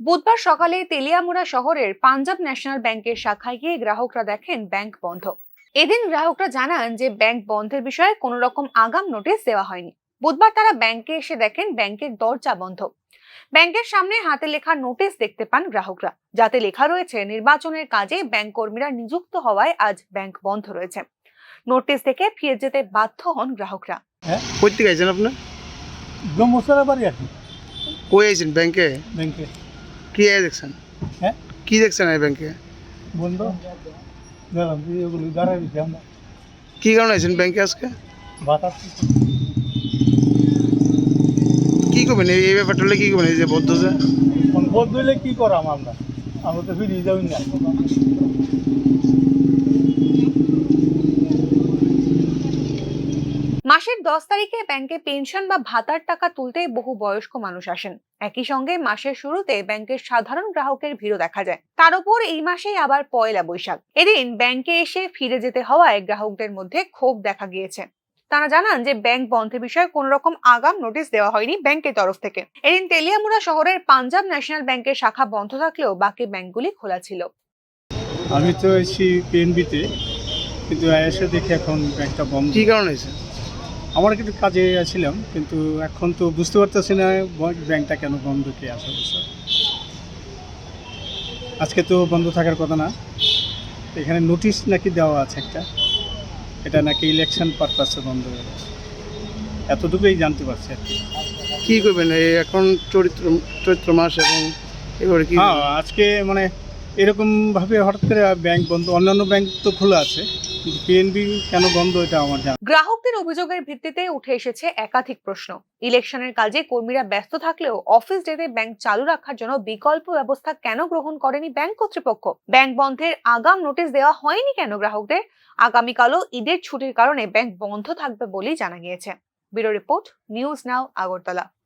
বুধবার সকালে তেলিয়ামুড়া শহরের পাঞ্জাব ন্যাশনাল ব্যাংকের শাখায় গিয়ে গ্রাহকরা দেখেন ব্যাংক বন্ধ। এদিন গ্রাহকরা জানান যে ব্যাংক বন্ধের বিষয়ে কোনো রকম আগাম নোটিশ দেওয়া হয়নি। বুধবার তারা ব্যাংকে এসে দেখেন ব্যাংকের দরজা বন্ধ। ব্যাংকের সামনে হাতে লেখা নোটিশ দেখতে পান গ্রাহকরা, যাতে লেখা রয়েছে নির্বাচনের কাজে ব্যাংক কর্মীরা নিযুক্ত হওয়ায় আজ ব্যাংক বন্ধ রয়েছে। নোটিশ দেখে ফিরে যেতে বাধ্য হন গ্রাহকরা। হ্যাঁ, কই থেকে আইছেন আপনি? ব্রহ্মসরা বাড়ি আছি। কই আইছেন ব্যাংকে? ব্যাংকে। কি দেখছেন? হ্যাঁ, কি দেখছেন এই ব্যাংকে? বন্ধ। গেলাম ওগুলো দাঁড়াই দিচ্ছি আমরা। কি কারণে আইছেন ব্যাংকে আজকে? বাতাস কি করবেন এই ব্যাপারটা হলে কি করবেন এই যে বদ্ধ যে? বন্ধ হইলে কি করাম আমরা? আমরা তো ফিরিয়ে যাবি না। মাসের 10 তারিখে ব্যাংকে পেনশন বা ভাতার টাকা তুলতে বহু বয়স্ক মানুষ আসেন। একই সঙ্গে মাসের শুরুতে ব্যাংকের সাধারণ গ্রাহকের ভিড়ও দেখা যায়। তার উপর এই মাসেই আবার পয়লা বৈশাখ। এদিন ব্যাংকে এসে ফিরে যেতে হওয়ায় গ্রাহকদের মধ্যে ক্ষোভ দেখা গিয়েছে। তারা জানান যে ব্যাংক বন্ধের বিষয়ে কোন রকম আগাম নোটিশ দেওয়া হয়নি ব্যাংকের তরফ থেকে। এদিন তেলিয়ামুড়া শহরের পাঞ্জাব ন্যাশনাল ব্যাংকের শাখা বন্ধ থাকলেও বাকি ব্যাংকগুলি খোলা ছিল। আমি তো এসেছি পিএনবিতে, কিন্তু এসে দেখি এখন ব্যাংকটা বন্ধ। কি কারণে আইছেন? আমার কিন্তু কাজে আসছিলাম, কিন্তু এখন তো বুঝতে পারতেছি না ব্যাংকটা কেন বন্ধ, কে আসে স্যার। আজকে তো বন্ধ থাকার কথা না, এখানে নোটিশ নাকি দেওয়া আছে একটা, এটা নাকি ইলেকশন পারপাসে বন্ধ হয়ে গেছে, এতটুকুই জানতে পারছি আর কি। কি করবেন এই এখন চৈত্র মাস এবং এবারে কি? হ্যাঁ, আজকে মানে এরকম ভাবে হঠাৎ করে ব্যাংক বন্ধ, অন্যান্য ব্যাংক তো খোলা আছে, কিন্তু পিএনবি কেন বন্ধ এটা আমার জানা। গ্রাহকদের অভিযোগের ভিত্তিতে উঠে এসেছে একাধিক প্রশ্ন। ইলেকশনের কাজে কর্মীরা ব্যস্ত থাকলেও অফিস ডেতে ব্যাংক চালু রাখার জন্য বিকল্প ব্যবস্থা কেন গ্রহণ করেনি ব্যাংক কর্তৃপক্ষ? ব্যাংক বন্ধের আগাম নোটিশ দেওয়া হয়নি কেন গ্রাহকদের? আগামীকালও ঈদের ছুটির কারণে ব্যাংক বন্ধ থাকবে বলেই জানা গিয়েছে। Bureau report, news now, Agartala.